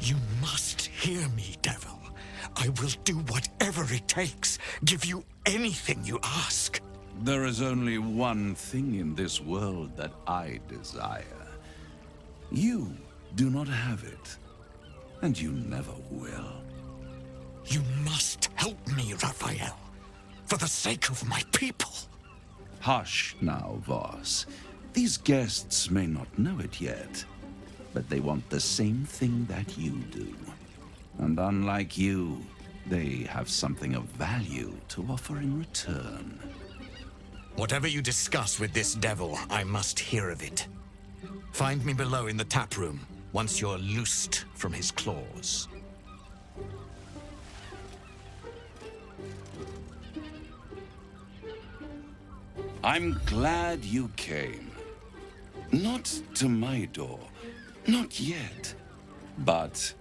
You must hear me, devil. I will do whatever it takes, give you anything you ask. There is only one thing in this world that I desire. You do not have it, and you never will. You must help me, Raphael, for the sake of my people. Hush now, Voss. These guests may not know it yet, but they want the same thing that you do. And unlike you, they have something of value to offer in return. Whatever you discuss with this devil, I must hear of it. Find me below in the tap room, once you're loosed from his claws. I'm glad you came. Not to my door, not yet, but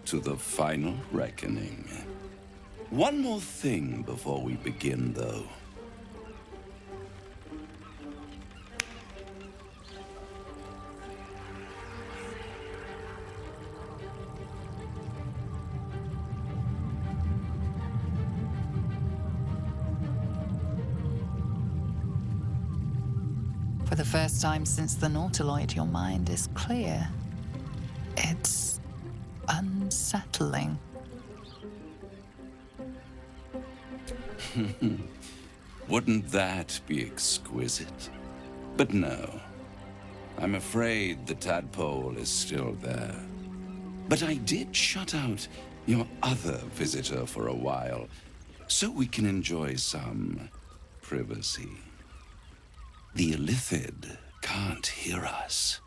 to the final reckoning. One more thing before we begin, though. For the first time since the Nautiloid, your mind is clear. It's unsettling. Wouldn't that be exquisite? But no. I'm afraid the tadpole is still there. But I did shut out your other visitor for a while, so we can enjoy some privacy. The Illithid can't hear us.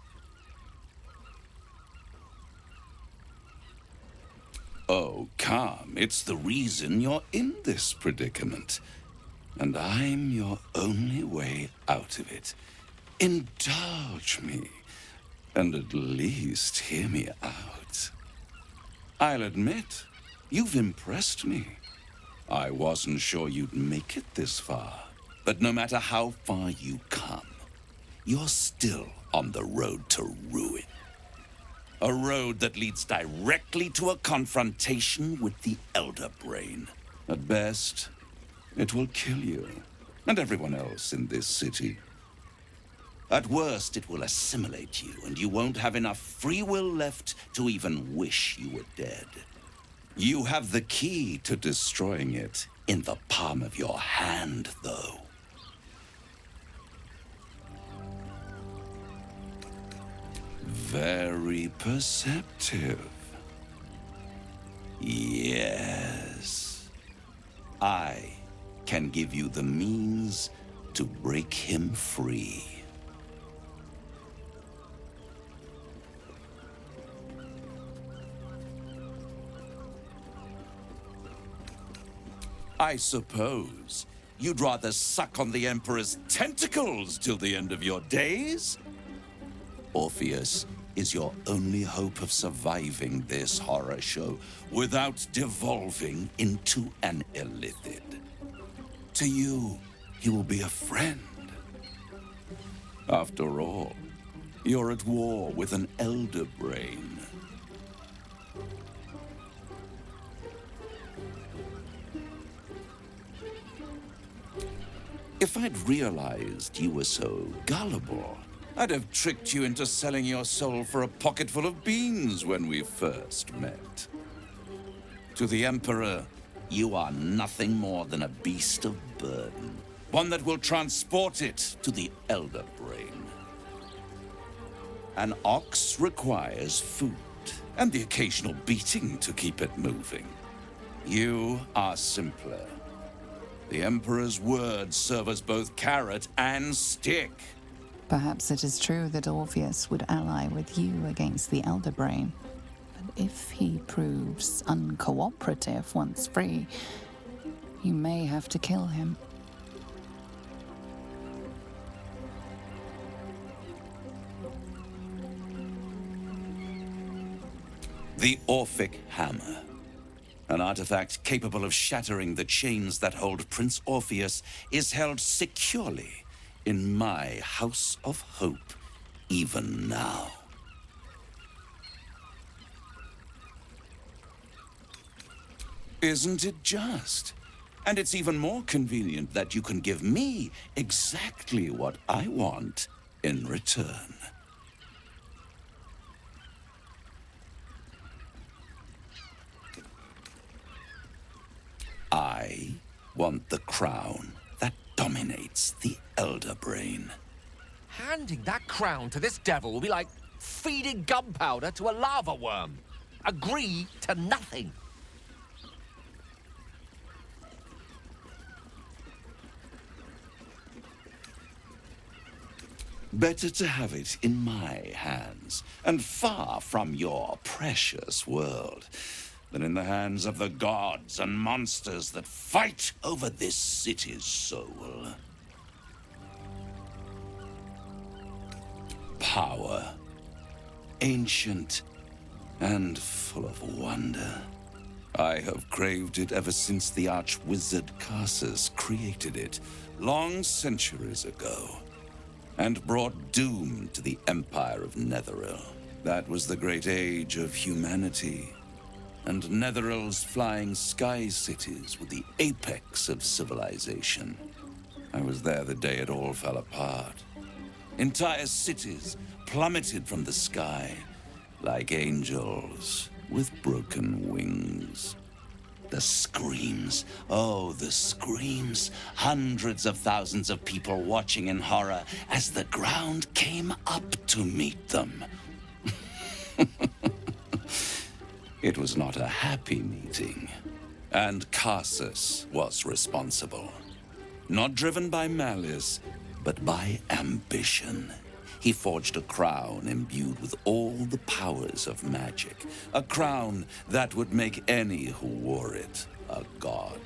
Oh, calm. It's the reason you're in this predicament. And I'm your only way out of it. Indulge me, and at least hear me out. I'll admit, you've impressed me. I wasn't sure you'd make it this far. But no matter how far you come, you're still on the road to ruin. A road that leads directly to a confrontation with the Elder Brain. At best, it will kill you, and everyone else in this city. At worst, it will assimilate you, and you won't have enough free will left to even wish you were dead. You have the key to destroying it in the palm of your hand, though. Very perceptive. Yes. I can give you the means to break him free. I suppose you'd rather suck on the Emperor's tentacles till the end of your days? Orpheus is your only hope of surviving this horror show without devolving into an Illithid. To you, he will be a friend. After all, you're at war with an Elder Brain. If I'd realized you were so gullible, I'd have tricked you into selling your soul for a pocketful of beans when we first met. To the Emperor, you are nothing more than a beast of burden, one that will transport it to the Elder Brain. An ox requires food, and the occasional beating to keep it moving. You are simpler. The Emperor's words serve as both carrot and stick. Perhaps it is true that Orpheus would ally with you against the Elder Brain. But if he proves uncooperative once free, you may have to kill him. The Orphic Hammer. An artifact capable of shattering the chains that hold Prince Orpheus is held securely in my House of Hope, even now. Isn't it just? And it's even more convenient that you can give me exactly what I want in return. I want the crown that dominates the Elder Brain. Handing that crown to this devil will be like feeding gunpowder to a lava worm. Agree to nothing. Better to have it in my hands, and far from your precious world, than in the hands of the gods and monsters that fight over this city's soul. Power. Ancient and full of wonder. I have craved it ever since the arch-wizard Karsus created it, long centuries ago, and brought doom to the Empire of Netheril. That was the great age of humanity, and Netheril's flying sky cities were the apex of civilization. I was there the day it all fell apart. Entire cities plummeted from the sky like angels with broken wings. The screams, oh, the screams. Hundreds of thousands of people watching in horror as the ground came up to meet them. It was not a happy meeting, and Karsus was responsible. Not driven by malice, but by ambition. He forged a crown imbued with all the powers of magic. A crown that would make any who wore it a god.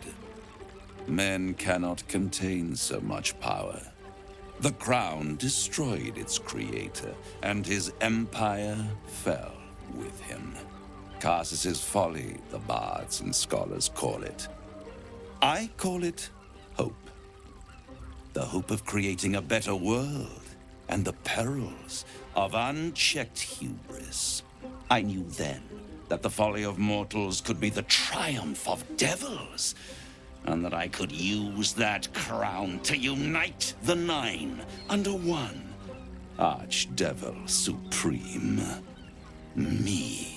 Men cannot contain so much power. The crown destroyed its creator, and his empire fell with him. Karsus's folly, the bards and scholars call it. I call it hope. The hope of creating a better world, and the perils of unchecked hubris. I knew then that the folly of mortals could be the triumph of devils, and that I could use that crown to unite the Nine under one Archdevil Supreme. Me.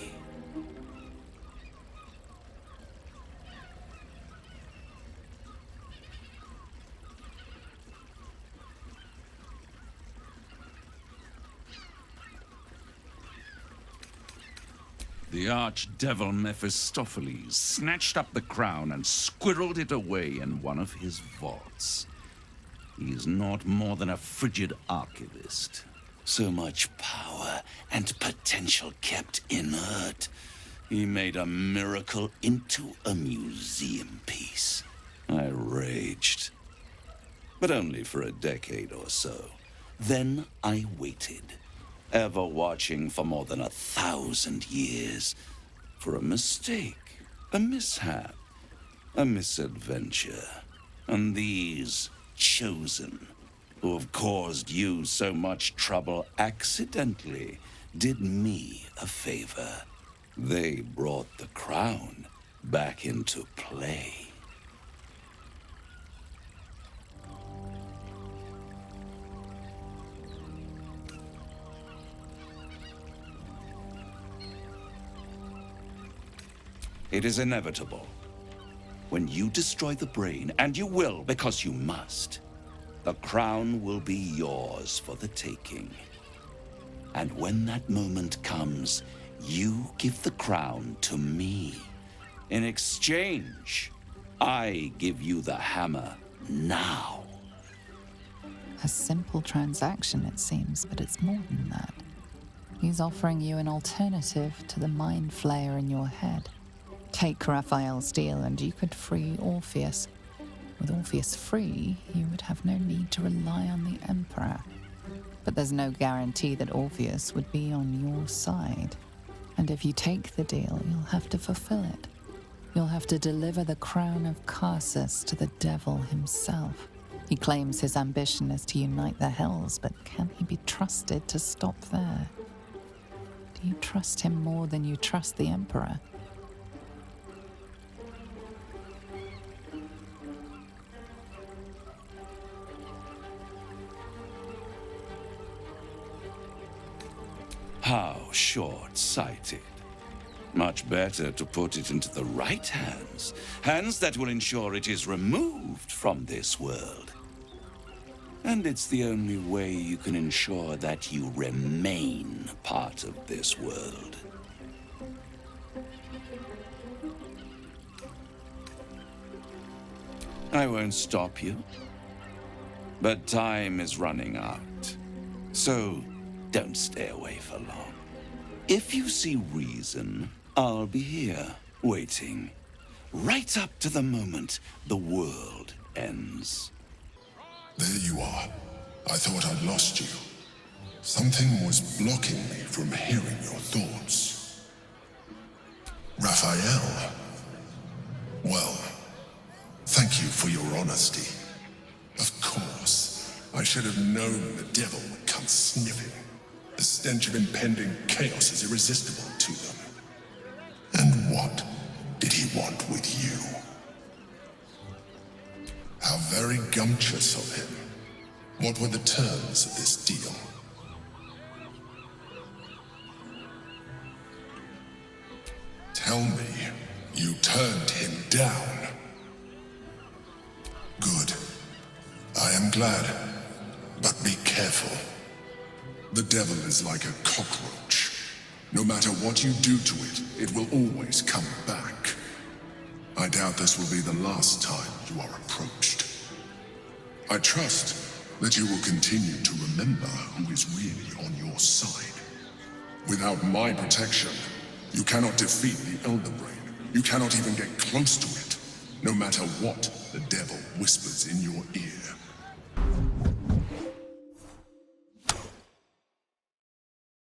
The archdevil Mephistopheles snatched up the crown and squirreled it away in one of his vaults. He is not more than a frigid archivist. So much power and potential kept inert. He made a miracle into a museum piece. I raged. But only for a decade or so. Then I waited. Ever watching for more than 1,000 years. For a mistake, a mishap, a misadventure. And these chosen, who have caused you so much trouble accidentally, did me a favor. They brought the crown back into play. It is inevitable. When you destroy the brain, and you will because you must, the crown will be yours for the taking. And when that moment comes, you give the crown to me. In exchange, I give you the hammer now. A simple transaction, it seems, but it's more than that. He's offering you an alternative to the mind flayer in your head. Take Raphael's deal and you could free Orpheus. With Orpheus free, you would have no need to rely on the Emperor. But there's no guarantee that Orpheus would be on your side. And if you take the deal, you'll have to fulfill it. You'll have to deliver the crown of Karsus to the devil himself. He claims his ambition is to unite the Hells, but can he be trusted to stop there? Do you trust him more than you trust the Emperor? short-sighted. Much better to put it into the right hands. Hands that will ensure it is removed from this world. And it's the only way you can ensure that you remain part of this world. I won't stop you. But time is running out. So don't stay away for long. If you see reason, I'll be here, waiting. Right up to the moment the world ends. There you are. I thought I'd lost you. Something was blocking me from hearing your thoughts. Raphael. Well, thank you for your honesty. Of course, I should have known the devil would come sniffing. The stench of impending chaos is irresistible to them. And what did he want with you? How very gumptious of him. What were the terms of this deal? Tell me, you turned him down. Good. I am glad. But be careful. The devil is like a cockroach. No matter what you do to it, it will always come back. I doubt this will be the last time you are approached. I trust that you will continue to remember who is really on your side. Without my protection, you cannot defeat the Elder Brain. You cannot even get close to it, no matter what the devil whispers in your ear.